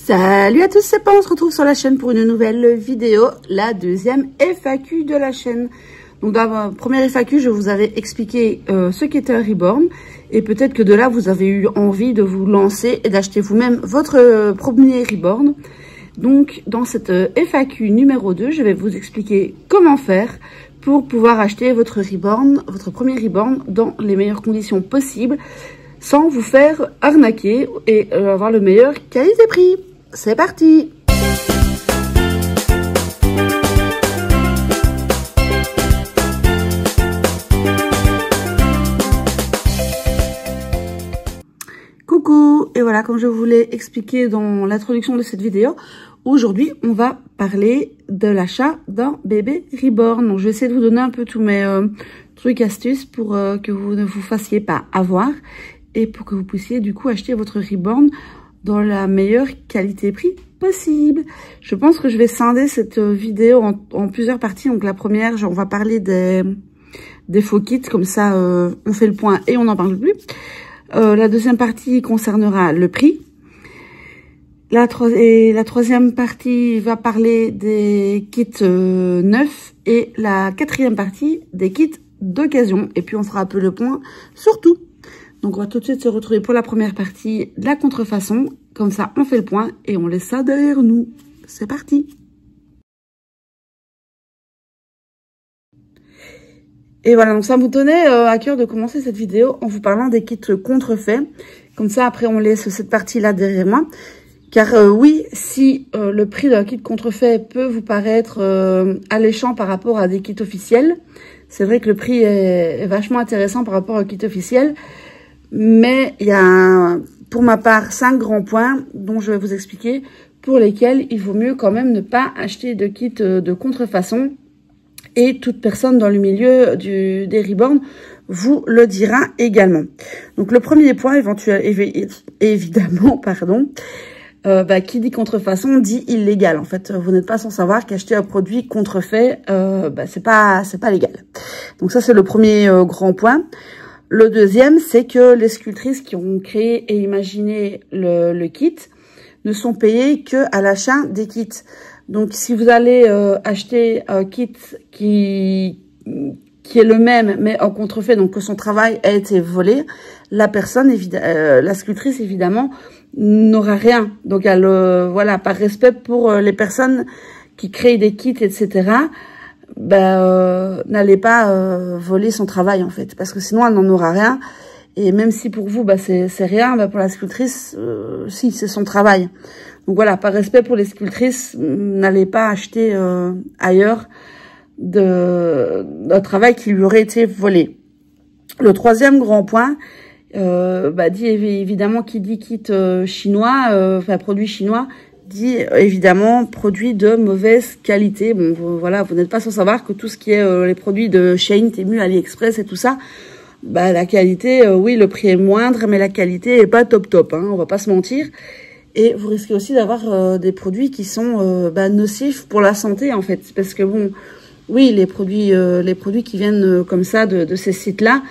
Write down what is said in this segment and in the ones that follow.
Salut à tous, c'est Pan, on se retrouve sur la chaîne pour une nouvelle vidéo, la deuxième FAQ de la chaîne. Donc dans la première FAQ, je vous avais expliqué ce qu'était un reborn et peut-être que de là, vous avez eu envie de vous lancer et d'acheter vous-même votre premier reborn. Donc dans cette FAQ numéro 2, je vais vous expliquer comment faire pour pouvoir acheter votre reborn, votre premier reborn dans les meilleures conditions possibles sans vous faire arnaquer et avoir le meilleur qualité-prix. C'est parti! Coucou! Et voilà, comme je vous l'ai expliqué dans l'introduction de cette vidéo, aujourd'hui, on va parler de l'achat d'un bébé reborn. Donc, je vais essayer de vous donner un peu tous mes trucs, astuces pour que vous ne vous fassiez pas avoir et pour que vous puissiez du coup acheter votre reborn dans la meilleure qualité-prix possible. Je pense que je vais scinder cette vidéo en plusieurs parties. Donc la première, on va parler des faux kits, comme ça on fait le point et on n'en parle plus. La deuxième partie concernera le prix. La troisième partie va parler des kits neufs et la quatrième partie des kits d'occasion. Et puis on fera un peu le point sur tout. Donc, on va tout de suite se retrouver pour la première partie de la contrefaçon. Comme ça, on fait le point et on laisse ça derrière nous. C'est parti! Et voilà, donc ça me tenait à cœur de commencer cette vidéo en vous parlant des kits contrefaits. Comme ça, après, on laisse cette partie-là derrière moi. Car oui, si le prix d'un kit contrefait peut vous paraître alléchant par rapport à des kits officiels, c'est vrai que le prix est vachement intéressant par rapport au kit officiel. Mais il y a, pour ma part, 5 grands points dont je vais vous expliquer pour lesquels il vaut mieux quand même ne pas acheter de kit de contrefaçon. Et toute personne dans le milieu des reborn vous le dira également. Donc le premier point, évidemment, pardon, qui dit contrefaçon dit illégal. En fait, vous n'êtes pas sans savoir qu'acheter un produit contrefait, c'est pas légal. Donc ça, c'est le premier grand point. Le deuxième, c'est que les sculptrices qui ont créé et imaginé le kit ne sont payées que à l'achat des kits. Donc, si vous allez acheter un kit qui est le même, mais en contrefait, donc que son travail a été volé, la personne, la sculptrice, évidemment, n'aura rien. Donc, elle, voilà, par respect pour les personnes qui créent des kits, etc., n'allez pas voler son travail en fait, parce que sinon elle n'en aura rien. Et même si pour vous c'est rien, pour la sculptrice si c'est son travail. Donc voilà, par respect pour les sculptrices, n'allez pas acheter ailleurs d'un travail qui lui aurait été volé. Le troisième grand point dit évidemment, qui dit kit chinois, produit chinois, dit évidemment produits de mauvaise qualité. Bon, voilà, vous n'êtes pas sans savoir que tout ce qui est les produits de Shein, Temu, AliExpress et tout ça, la qualité, oui, le prix est moindre, mais la qualité est pas top, hein, on va pas se mentir. Et vous risquez aussi d'avoir des produits qui sont nocifs pour la santé en fait, parce que bon, oui, les produits qui viennent comme ça de ces sites-là,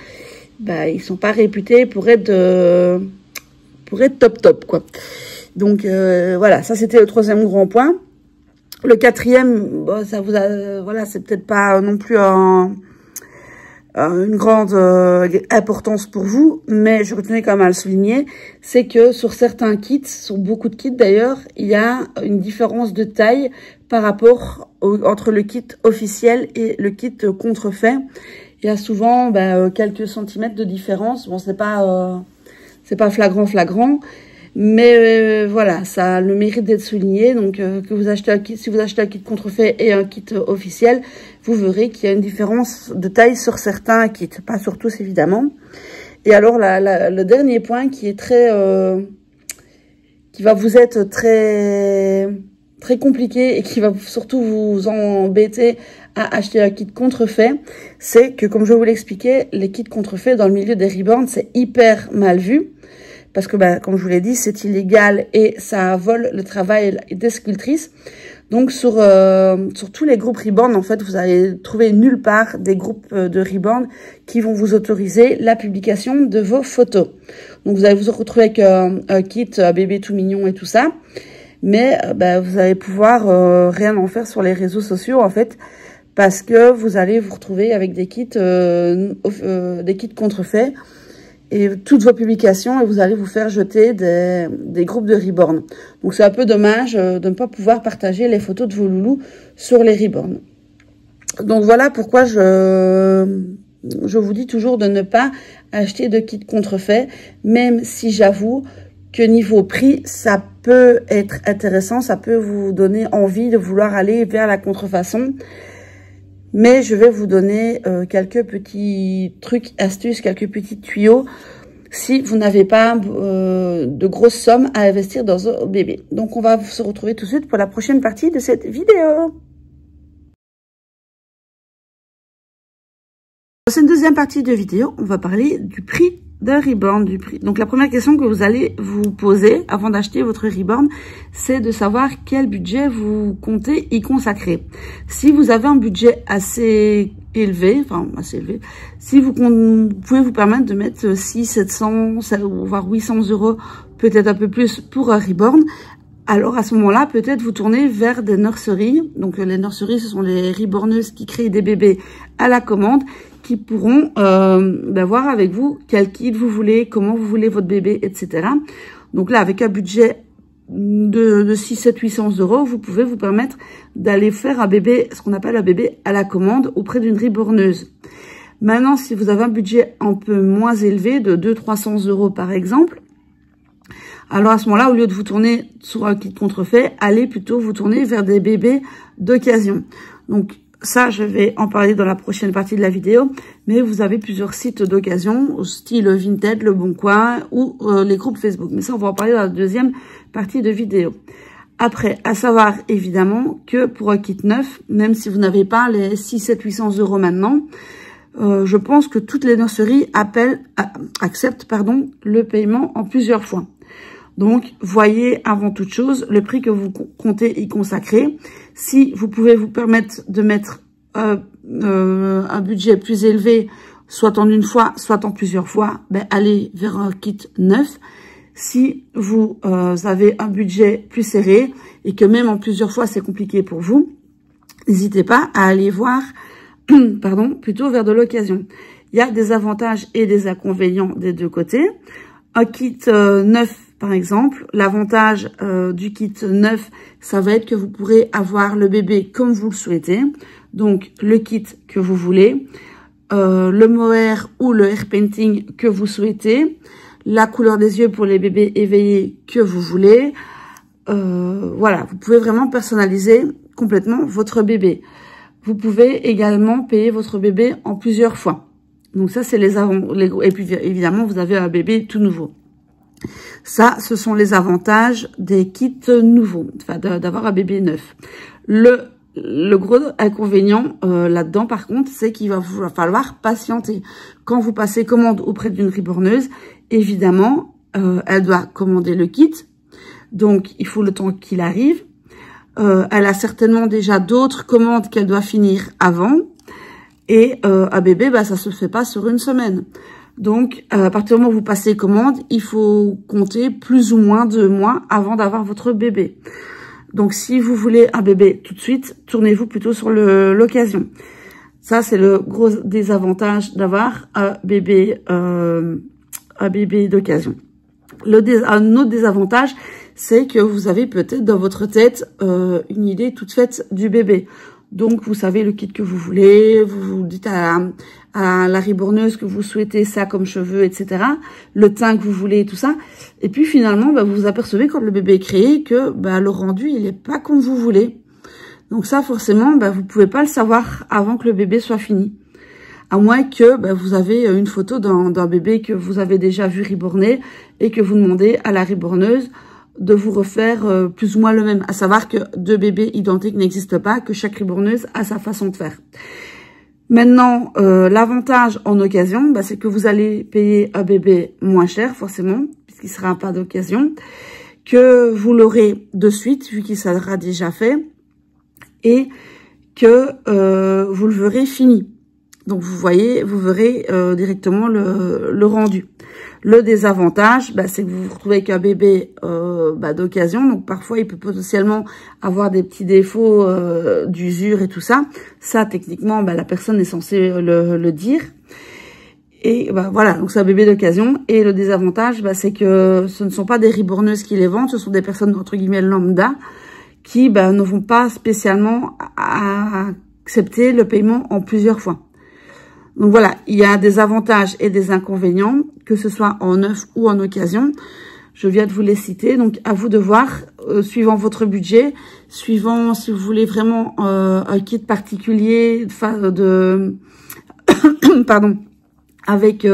ils sont pas réputés pour être top quoi. Donc voilà, ça c'était le troisième grand point. Le quatrième, ça vous a, voilà, c'est peut-être pas non plus une grande importance pour vous, mais je retenais quand même à le souligner, c'est que sur certains kits, sur beaucoup de kits d'ailleurs, il y a une différence de taille par rapport entre le kit officiel et le kit contrefait. Il y a souvent quelques centimètres de différence. Bon, c'est pas flagrant. Mais voilà, ça a le mérite d'être souligné. Donc, que vous achetez un kit, si vous achetez un kit contrefait et un kit officiel, vous verrez qu'il y a une différence de taille sur certains kits, pas sur tous évidemment. Et alors, le dernier point qui est qui va vous être très compliqué et qui va surtout vous embêter à acheter un kit contrefait, c'est que, comme je vous l'expliquais, les kits contrefaits dans le milieu des reborn, c'est hyper mal vu. Parce que, comme je vous l'ai dit, c'est illégal et ça vole le travail des sculptrices. Donc, sur tous les groupes reborn, en fait, vous allez trouver nulle part des groupes de reborn qui vont vous autoriser la publication de vos photos. Donc, vous allez vous retrouver avec un kit, un bébé tout mignon et tout ça. Mais vous allez pouvoir rien en faire sur les réseaux sociaux en fait, parce que vous allez vous retrouver avec des kits contrefaits et toutes vos publications, et vous allez vous faire jeter des groupes de reborn. Donc c'est un peu dommage de ne pas pouvoir partager les photos de vos loulous sur les reborn. Donc voilà pourquoi je vous dis toujours de ne pas acheter de kits contrefaits, même si j'avoue que niveau prix, ça peut être intéressant, ça peut vous donner envie de vouloir aller vers la contrefaçon. Mais je vais vous donner quelques petits trucs, astuces, quelques petits tuyaux si vous n'avez pas de grosses sommes à investir dans un bébé. Donc on va se retrouver tout de suite pour la prochaine partie de cette vidéo. Dans cette deuxième partie de vidéo, on va parler du prix d'un reborn, du prix. Donc la première question que vous allez vous poser avant d'acheter votre reborn, c'est de savoir quel budget vous comptez y consacrer. Si vous avez un budget assez élevé, si vous pouvez vous permettre de mettre 600, 700, voire 800 €, peut-être un peu plus pour un reborn, alors à ce moment-là, peut-être vous tournez vers des nurseries. Donc les nurseries, ce sont les reborneuses qui créent des bébés à la commande, qui pourront voir avec vous quel kit vous voulez, comment vous voulez votre bébé, etc. Donc là, avec un budget de 6, 7, 800 €, vous pouvez vous permettre d'aller faire un bébé, ce qu'on appelle un bébé à la commande, auprès d'une reborneuse. Maintenant, si vous avez un budget un peu moins élevé, de 200-300 € par exemple, alors à ce moment-là, au lieu de vous tourner sur un kit contrefait, allez plutôt vous tourner vers des bébés d'occasion. Donc ça, je vais en parler dans la prochaine partie de la vidéo, mais vous avez plusieurs sites d'occasion, style Vinted, Le Bon Coin ou les groupes Facebook. Mais ça, on va en parler dans la deuxième partie de vidéo. Après, à savoir évidemment que pour un kit neuf, même si vous n'avez pas les 6, 7, 800 € maintenant, je pense que toutes les nurseries acceptent le paiement en plusieurs fois. Donc, voyez avant toute chose le prix que vous comptez y consacrer. Si vous pouvez vous permettre de mettre un budget plus élevé, soit en une fois, soit en plusieurs fois, allez vers un kit neuf. Si vous avez un budget plus serré et que même en plusieurs fois, c'est compliqué pour vous, n'hésitez pas à aller voir plutôt vers de l'occasion. Il y a des avantages et des inconvénients des deux côtés. Un kit neuf, par exemple, l'avantage du kit neuf, ça va être que vous pourrez avoir le bébé comme vous le souhaitez. Donc, le kit que vous voulez, le mohair ou le hair painting que vous souhaitez, la couleur des yeux pour les bébés éveillés que vous voulez. Voilà, vous pouvez vraiment personnaliser complètement votre bébé. Vous pouvez également payer votre bébé en plusieurs fois. Donc ça, c'est et puis évidemment, vous avez un bébé tout nouveau. Ça, ce sont les avantages des kits nouveaux, enfin d'avoir un bébé neuf. Le gros inconvénient là-dedans, par contre, c'est qu'il va vous falloir patienter. Quand vous passez commande auprès d'une reborneuse, évidemment, elle doit commander le kit. Donc, il faut le temps qu'il arrive. Elle a certainement déjà d'autres commandes qu'elle doit finir avant. Et un bébé, ça se fait pas sur une semaine. Donc, à partir du moment où vous passez commande, il faut compter plus ou moins 2 mois avant d'avoir votre bébé. Donc, si vous voulez un bébé tout de suite, tournez-vous plutôt sur l'occasion. Ça, c'est le gros désavantage d'avoir un bébé d'occasion. Un autre désavantage, c'est que vous avez peut-être dans votre tête une idée toute faite du bébé. Donc, vous savez le kit que vous voulez, vous dites à la reborneuse que vous souhaitez ça comme cheveux, etc. Le teint que vous voulez, tout ça. Et puis, finalement, vous vous apercevez quand le bébé est créé que le rendu, il n'est pas comme vous voulez. Donc ça, forcément, vous pouvez pas le savoir avant que le bébé soit fini. À moins que vous avez une photo d'un bébé que vous avez déjà vu reborné et que vous demandez à la reborneuse de vous refaire plus ou moins le même. À savoir que 2 bébés identiques n'existent pas, que chaque reborneuse a sa façon de faire. Maintenant, l'avantage en occasion, c'est que vous allez payer un bébé moins cher, forcément, puisqu'il sera pas d'occasion, que vous l'aurez de suite, vu qu'il sera déjà fait, et que vous le verrez fini. Donc, vous verrez directement le rendu. Le désavantage, c'est que vous vous retrouvez avec un bébé d'occasion. Donc, parfois, il peut potentiellement avoir des petits défauts d'usure et tout ça. Ça, techniquement, la personne est censée le dire. Et voilà, donc c'est un bébé d'occasion. Et le désavantage, c'est que ce ne sont pas des riborneuses qui les vendent. Ce sont des personnes, entre guillemets, lambda, qui ne vont pas spécialement accepter le paiement en plusieurs fois. Donc voilà, il y a des avantages et des inconvénients, que ce soit en neuf ou en occasion. Je viens de vous les citer, donc à vous de voir, suivant votre budget, suivant si vous voulez vraiment un kit particulier pardon, avec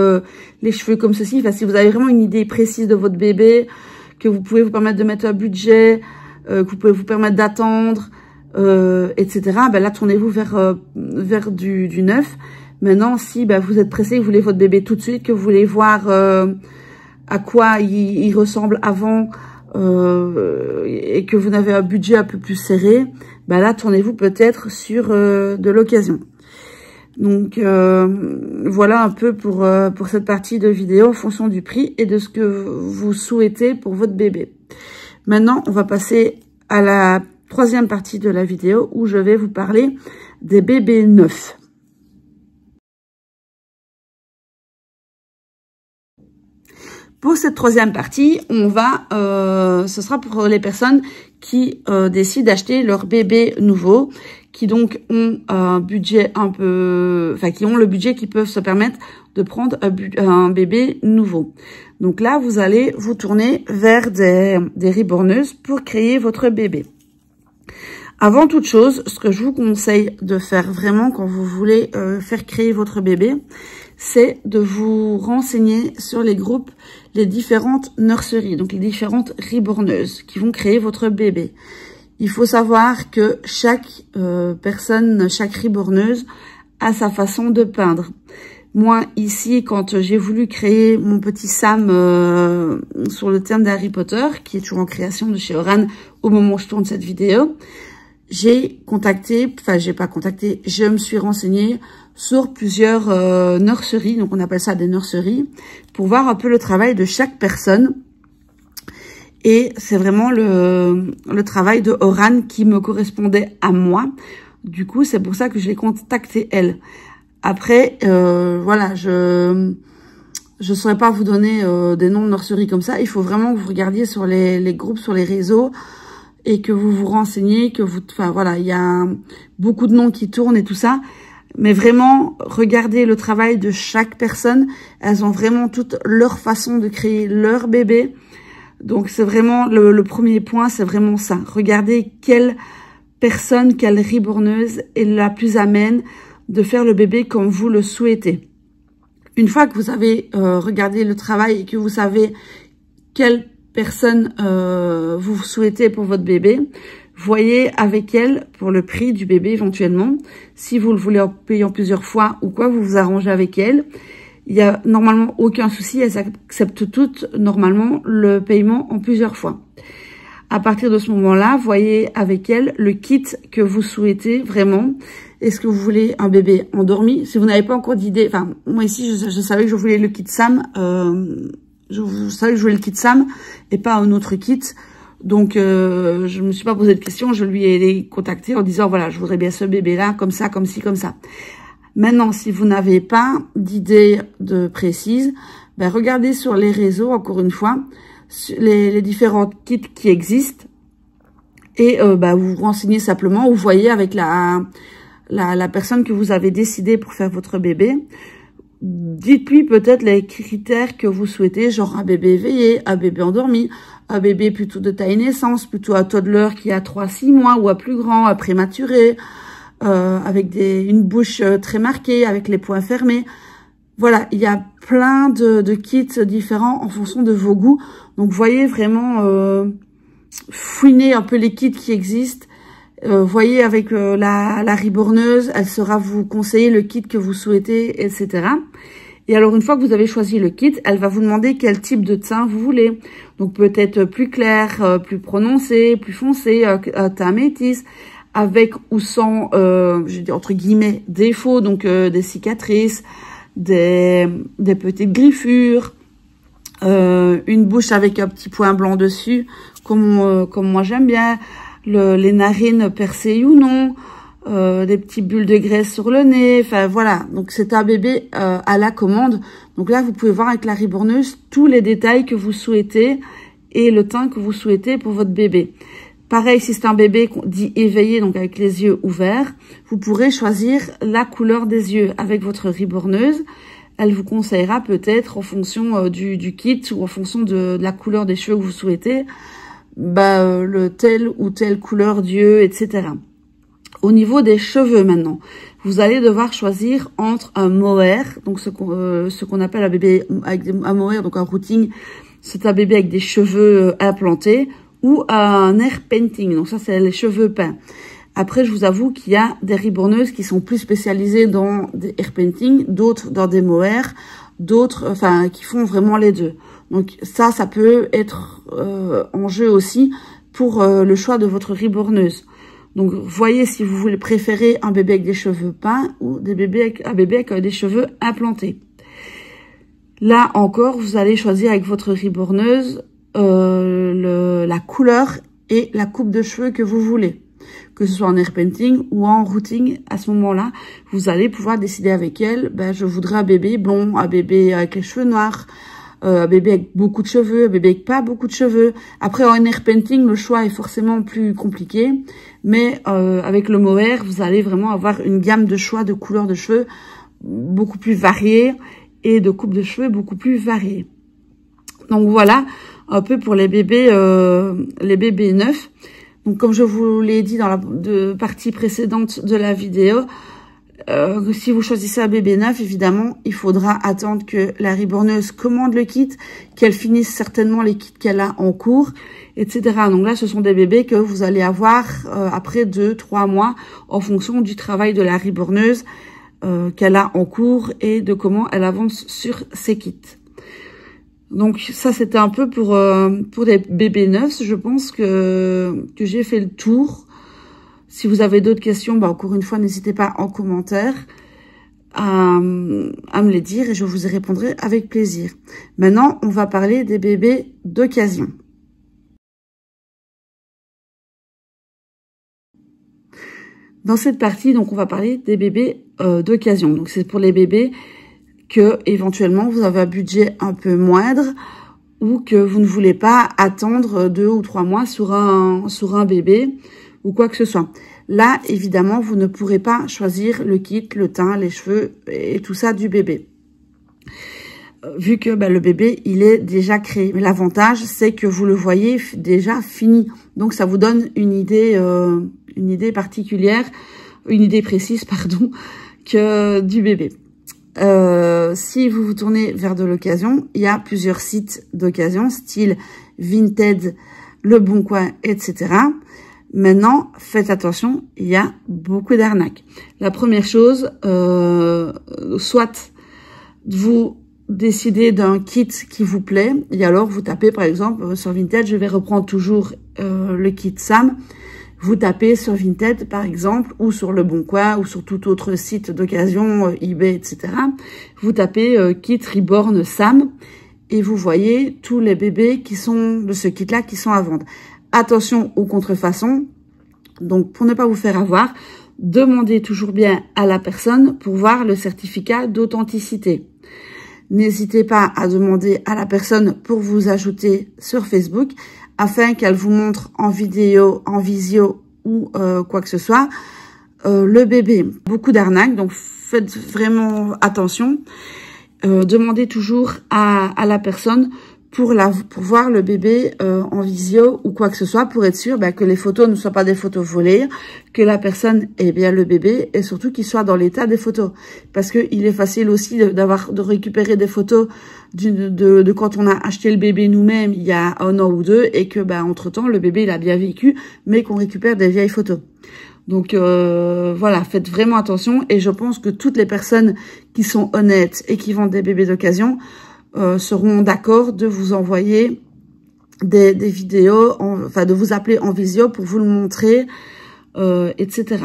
les cheveux comme ceci. Enfin, si vous avez vraiment une idée précise de votre bébé, que vous pouvez vous permettre de mettre un budget, que vous pouvez vous permettre d'attendre, etc. Là, tournez-vous vers du neuf. Maintenant, si vous êtes pressé, vous voulez votre bébé tout de suite, que vous voulez voir à quoi il ressemble avant et que vous avez un budget un peu plus serré, là, tournez-vous peut-être sur de l'occasion. Donc, voilà un peu pour cette partie de vidéo en fonction du prix et de ce que vous souhaitez pour votre bébé. Maintenant, on va passer à la troisième partie de la vidéo où je vais vous parler des bébés neufs. Pour cette troisième partie, ce sera pour les personnes qui décident d'acheter leur bébé nouveau, qui donc ont un budget qui ont le budget qui peuvent se permettre de prendre un bébé nouveau. Donc là, vous allez vous tourner vers des riborneuses pour créer votre bébé. Avant toute chose, ce que je vous conseille de faire vraiment quand vous voulez faire créer votre bébé, c'est de vous renseigner sur les groupes, les différentes nurseries, donc les différentes riborneuses qui vont créer votre bébé. Il faut savoir que chaque personne, chaque riborneuse a sa façon de peindre. Moi, ici, quand j'ai voulu créer mon petit Sam sur le thème d'Harry Potter, qui est toujours en création de chez Oran au moment où je tourne cette vidéo, je me suis renseignée sur plusieurs nurseries, donc on appelle ça des nurseries, pour voir un peu le travail de chaque personne. Et c'est vraiment le travail de Oran qui me correspondait à moi. Du coup, c'est pour ça que je l'ai contactée elle. Après, voilà, je saurais pas vous donner des noms de nurseries comme ça. Il faut vraiment que vous regardiez sur les groupes, sur les réseaux, et que vous vous renseigniez, voilà, il y a beaucoup de noms qui tournent et tout ça. Mais vraiment, regardez le travail de chaque personne. Elles ont vraiment toutes leur façon de créer leur bébé. Donc, c'est vraiment le premier point, c'est vraiment ça. Regardez quelle personne, quelle riborneuse est la plus amène de faire le bébé comme vous le souhaitez. Une fois que vous avez regardé le travail et que vous savez quelle personne vous souhaitez pour votre bébé, voyez avec elle pour le prix du bébé éventuellement. Si vous le voulez en payer en plusieurs fois ou quoi, vous vous arrangez avec elle. Il y a normalement aucun souci, elles acceptent toutes normalement le paiement en plusieurs fois. À partir de ce moment-là, voyez avec elle le kit que vous souhaitez vraiment. Est-ce que vous voulez un bébé endormi? Si vous n'avez pas encore d'idée, enfin moi ici je savais que je voulais le kit Sam, je savais que je voulais le kit Sam et pas un autre kit. Donc je me suis pas posé de questions, je lui ai contacté en disant voilà, je voudrais bien ce bébé-là, comme ça, comme ci, comme ça. Maintenant, si vous n'avez pas d'idée précise, regardez sur les réseaux, encore une fois, les différents kits qui existent et vous vous renseignez simplement, ou voyez avec la personne que vous avez décidé pour faire votre bébé. Dites-lui peut-être les critères que vous souhaitez, genre un bébé éveillé, un bébé endormi, un bébé plutôt de taille naissance, plutôt un toddler qui a 3-6 mois ou un plus grand, un prématuré, avec une bouche très marquée, avec les poings fermés. Voilà, il y a plein de kits différents en fonction de vos goûts. Donc, voyez vraiment, fouinez un peu les kits qui existent. Voyez avec la riborneuse, elle saura vous conseiller le kit que vous souhaitez, etc. Et alors, une fois que vous avez choisi le kit, elle va vous demander quel type de teint vous voulez. Donc, peut-être plus clair, plus prononcé, plus foncé, un teint métis, avec ou sans, je dis entre guillemets, défauts, donc des cicatrices, des petites griffures, une bouche avec un petit point blanc dessus, comme moi j'aime bien, les narines percées ou non, des petites bulles de graisse sur le nez, enfin voilà. Donc c'est un bébé à la commande. Donc là vous pouvez voir avec la riborneuse tous les détails que vous souhaitez et le teint que vous souhaitez pour votre bébé. Pareil, si c'est un bébé dit éveillé, donc avec les yeux ouverts, vous pourrez choisir la couleur des yeux avec votre riborneuse. Elle vous conseillera peut-être en fonction du kit ou en fonction de la couleur des cheveux que vous souhaitez, le telle ou telle couleur d'yeux, etc. Au niveau des cheveux maintenant, vous allez devoir choisir entre un mohair, donc ce qu'on appelle un bébé avec un mohair, donc un routing, c'est un bébé avec des cheveux implantés, ou un hair painting, donc ça c'est les cheveux peints. Après, je vous avoue qu'il y a des riborneuses qui sont plus spécialisées dans des hair painting, d'autres dans des mohair, d'autres, enfin, qui font vraiment les deux. Donc ça peut être en jeu aussi pour le choix de votre riborneuse. Donc voyez si vous voulez préférer un bébé avec des cheveux peints ou un bébé avec des cheveux implantés. Là encore, vous allez choisir avec votre riborneuse la couleur et la coupe de cheveux que vous voulez. Que ce soit en hair painting ou en routing, à ce moment-là, vous allez pouvoir décider avec elle, je voudrais un bébé blond, un bébé avec les cheveux noirs, un bébé avec beaucoup de cheveux, un bébé avec pas beaucoup de cheveux. Après, en hair painting, le choix est forcément plus compliqué, mais avec le mohair, vous allez vraiment avoir une gamme de choix de couleurs de cheveux beaucoup plus variée et de coupe de cheveux beaucoup plus variée. Donc voilà, un peu pour les bébés neufs. Donc, comme je vous l'ai dit dans la partie précédente de la vidéo, si vous choisissez un bébé neuf, évidemment, il faudra attendre que la riborneuse commande le kit, qu'elle finisse certainement les kits qu'elle a en cours, etc. Donc là, ce sont des bébés que vous allez avoir après 2-3 mois en fonction du travail de la riborneuse qu'elle a en cours et de comment elle avance sur ses kits. Donc ça, c'était un peu pour des bébés neufs. Je pense que j'ai fait le tour. Si vous avez d'autres questions, encore une fois, n'hésitez pas en commentaire à me les dire et je vous y répondrai avec plaisir. Maintenant, on va parler des bébés d'occasion. Dans cette partie, donc, on va parler des bébés d'occasion. Donc, c'est pour les bébés que éventuellement vous avez un budget un peu moindre ou que vous ne voulez pas attendre 2 ou 3 mois sur un bébé ou quoi que ce soit. Là, évidemment, vous ne pourrez pas choisir le kit, le teint, les cheveux et tout ça du bébé. Vu que le bébé, il est déjà créé. Mais l'avantage, c'est que vous le voyez déjà fini. Donc, ça vous donne une idée particulière, une idée précise, pardon, que du bébé. Si vous vous tournez vers de l'occasion, il y a plusieurs sites d'occasion, style Vinted, Le Bon Coin, etc. Maintenant, faites attention, il y a beaucoup d'arnaques. La première chose, soit vous décidez d'un kit qui vous plaît, et alors vous tapez par exemple sur Vinted, je vais reprendre toujours le kit Sam. Vous tapez sur Vinted, par exemple, ou sur Le Bon Coin, ou sur tout autre site d'occasion, eBay, etc. Vous tapez kit Reborn Sam, et vous voyez tous les bébés qui sont de ce kit-là qui sont à vendre. Attention aux contrefaçons. Donc, pour ne pas vous faire avoir, demandez toujours bien à la personne pour voir le certificat d'authenticité. N'hésitez pas à demander à la personne pour vous ajouter sur Facebook, afin qu'elle vous montre en vidéo, en visio ou quoi que ce soit, le bébé. Beaucoup d'arnaques, donc faites vraiment attention. Demandez toujours à la personne pour voir le bébé en visio ou quoi que ce soit, pour être sûr que les photos ne soient pas des photos volées, que la personne ait bien le bébé et surtout qu'il soit dans l'état des photos. Parce que il est facile aussi de récupérer des photos de quand on a acheté le bébé nous-mêmes il y a 1 an ou 2 et que entre-temps le bébé il a bien vécu, mais qu'on récupère des vieilles photos. Donc voilà, faites vraiment attention et je pense que toutes les personnes qui sont honnêtes et qui vendent des bébés d'occasion seront d'accord de vous envoyer des vidéos, de vous appeler en visio pour vous le montrer, etc.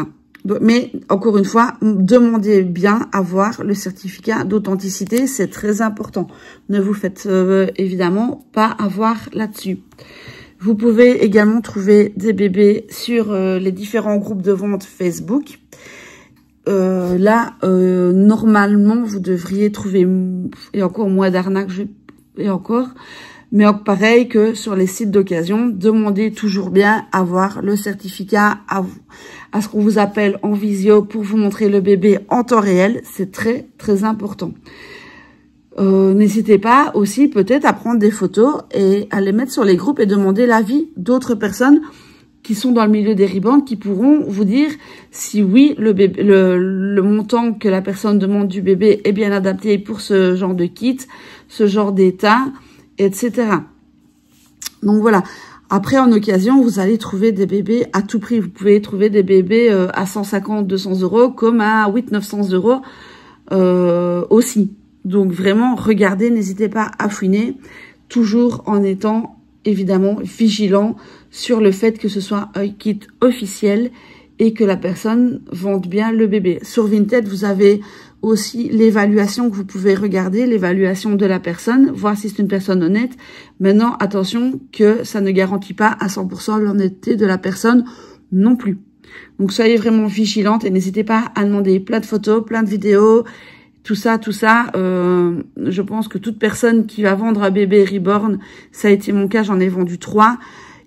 Mais encore une fois, demandez bien à voir le certificat d'authenticité, c'est très important. Ne vous faites évidemment pas avoir là-dessus. Vous pouvez également trouver des bébés sur les différents groupes de vente Facebook. Normalement, vous devriez trouver, et encore moins d'arnaques, et encore, mais pareil que sur les sites d'occasion, demandez toujours bien à voir le certificat, à ce qu'on vous appelle en visio pour vous montrer le bébé en temps réel. C'est très, très important. N'hésitez pas aussi peut-être à prendre des photos et à les mettre sur les groupes et demander l'avis d'autres personnes qui sont dans le milieu des rebonds, qui pourront vous dire si oui, le montant que la personne demande du bébé est bien adapté pour ce genre de kit, ce genre d'état, etc. Donc voilà. Après, en occasion, vous allez trouver des bébés à tout prix. Vous pouvez trouver des bébés à 150, 200 euros, comme à 800, 900 euros aussi. Donc vraiment, regardez, n'hésitez pas à fouiner, toujours en étant évidemment vigilant sur le fait que ce soit un kit officiel et que la personne vende bien le bébé. Sur Vinted, vous avez aussi l'évaluation que vous pouvez regarder, l'évaluation de la personne, voir si c'est une personne honnête. Maintenant, attention que ça ne garantit pas à 100% l'honnêteté de la personne non plus. Donc, soyez vraiment vigilante et n'hésitez pas à demander plein de photos, plein de vidéos, tout ça. Je pense que toute personne qui va vendre un bébé reborn, ça a été mon cas, j'en ai vendu 3.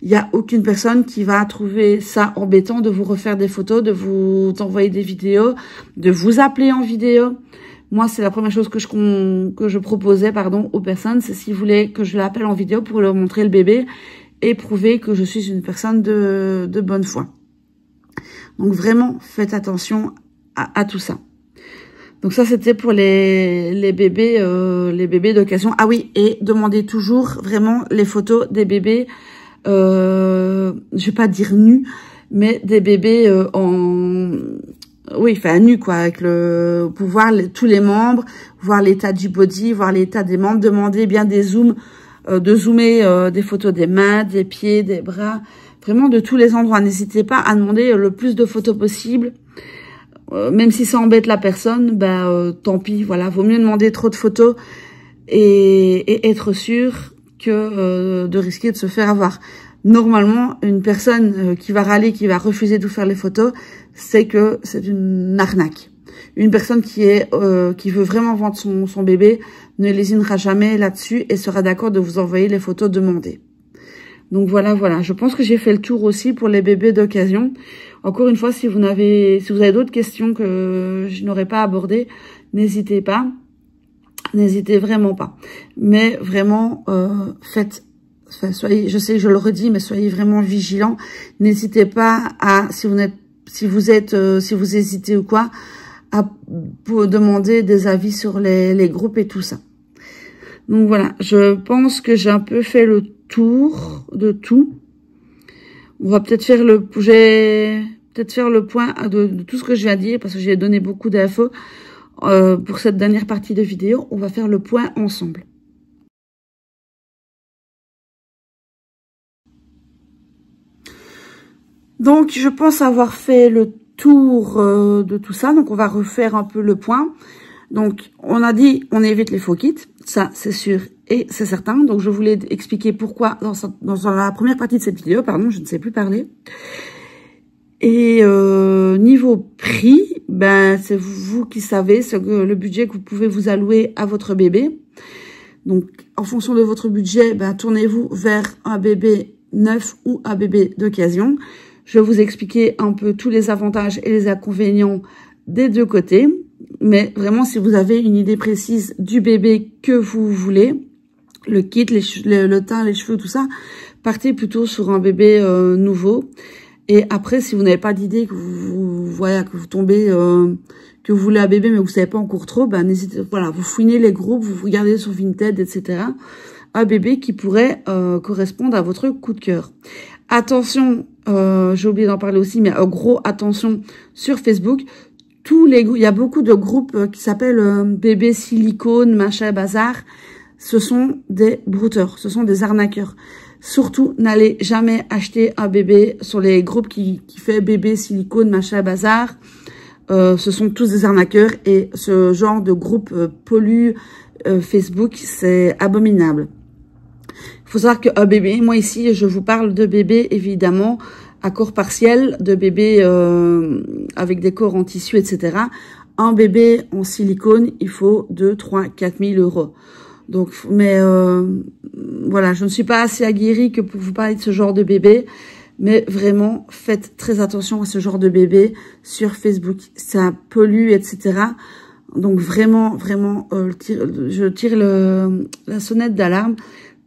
Il n'y a aucune personne qui va trouver ça embêtant de vous refaire des photos, de vous envoyer des vidéos, de vous appeler en vidéo. Moi, c'est la première chose que je proposais aux personnes, c'est s'ils voulaient que je l'appelle en vidéo pour leur montrer le bébé et prouver que je suis une personne de bonne foi. Donc vraiment, faites attention à tout ça. Donc ça, c'était pour les bébés d'occasion. Ah oui, et demandez toujours vraiment les photos des bébés. Je vais pas dire nus, mais des bébés nus quoi, avec pour voir tous les membres, voir l'état du body, voir l'état des membres. Demandez bien des zooms, de zoomer des photos des mains, des pieds, des bras, vraiment de tous les endroits. N'hésitez pas à demander le plus de photos possible. Même si ça embête la personne, tant pis, voilà. Vaut mieux demander trop de photos et être sûr que de risquer de se faire avoir. Normalement, une personne qui va râler, qui va refuser de vous faire les photos, c'est que c'est une arnaque. Une personne qui veut vraiment vendre son bébé ne lésinera jamais là-dessus et sera d'accord de vous envoyer les photos demandées. Donc voilà. Je pense que j'ai fait le tour aussi pour les bébés d'occasion. Encore une fois, si vous avez d'autres questions que je n'aurais pas abordées, n'hésitez pas. N'hésitez vraiment pas. Mais vraiment, soyez, je sais que je le redis, mais soyez vraiment vigilants. N'hésitez pas à, si vous hésitez ou quoi, à demander des avis sur les groupes et tout ça. Donc voilà, je pense que j'ai un peu fait le tour de tout. On va peut-être faire le point de tout ce que je viens de dire, parce que j'ai donné beaucoup d'infos. Pour cette dernière partie de vidéo, on va faire le point ensemble. Donc, je pense avoir fait le tour de tout ça. Donc, on va refaire un peu le point. Donc, on a dit, on évite les faux kits. Ça, c'est sûr et c'est certain. Donc, je voulais expliquer pourquoi dans la première partie de cette vidéo. Pardon, je ne sais plus parler. Et niveau prix, c'est vous qui savez le budget que vous pouvez vous allouer à votre bébé. Donc, en fonction de votre budget, tournez-vous vers un bébé neuf ou un bébé d'occasion. Je vais vous expliquer un peu tous les avantages et les inconvénients des deux côtés. Mais vraiment, si vous avez une idée précise du bébé que vous voulez, le kit, le teint, les cheveux, tout ça, partez plutôt sur un bébé nouveau. Et après, si vous n'avez pas d'idée, que vous tombez, que vous voulez un bébé, mais vous savez pas encore trop, n'hésitez, vous fouinez les groupes, vous regardez sur Vinted, etc. Un bébé qui pourrait correspondre à votre coup de cœur. Attention, j'ai oublié d'en parler aussi, mais gros attention sur Facebook. Il y a beaucoup de groupes qui s'appellent bébé silicone, machin, bazar. Ce sont des brouteurs, ce sont des arnaqueurs. Surtout, n'allez jamais acheter un bébé sur les groupes qui fait bébé, silicone, machin, bazar. Ce sont tous des arnaqueurs et ce genre de groupe pollue Facebook, c'est abominable. Il faut savoir qu'un bébé, moi ici, je vous parle de bébé évidemment à corps partiel, de bébé avec des corps en tissu, etc. Un bébé en silicone, il faut 2, 3, 4 000 euros. Donc, mais voilà, je ne suis pas assez aguerrie que pour vous parler de ce genre de bébé. Mais vraiment, faites très attention à ce genre de bébé sur Facebook. Ça pollue, etc. Donc vraiment, je tire la sonnette d'alarme.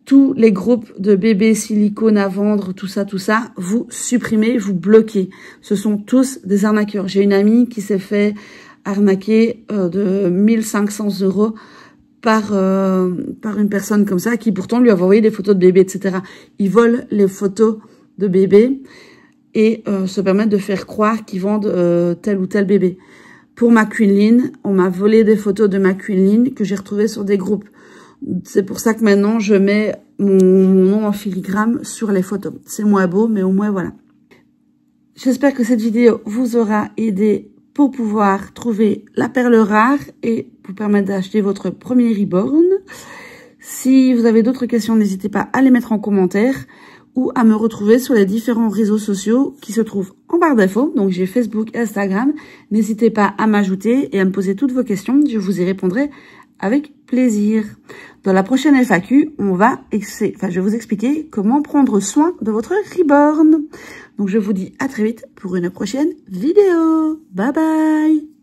Tous les groupes de bébés silicone à vendre, tout ça, vous supprimez, vous bloquez. Ce sont tous des arnaqueurs. J'ai une amie qui s'est fait arnaquer de 1 500 € par une personne comme ça, qui pourtant lui avait envoyé des photos de bébé, etc. Ils volent les photos de bébés et se permettent de faire croire qu'ils vendent tel ou tel bébé. Pour ma Quinline, on m'a volé des photos de ma Quinline que j'ai retrouvées sur des groupes. C'est pour ça que maintenant, je mets mon nom en filigrane sur les photos. C'est moins beau, mais au moins, voilà. J'espère que cette vidéo vous aura aidé pour pouvoir trouver la perle rare et vous permettre d'acheter votre premier reborn. Si vous avez d'autres questions, n'hésitez pas à les mettre en commentaire ou à me retrouver sur les différents réseaux sociaux qui se trouvent en barre d'infos. Donc, j'ai Facebook, Instagram. N'hésitez pas à m'ajouter et à me poser toutes vos questions. Je vous y répondrai avec plaisir. Dans la prochaine FAQ, je vais vous expliquer comment prendre soin de votre reborn. Donc, je vous dis à très vite pour une prochaine vidéo. Bye bye!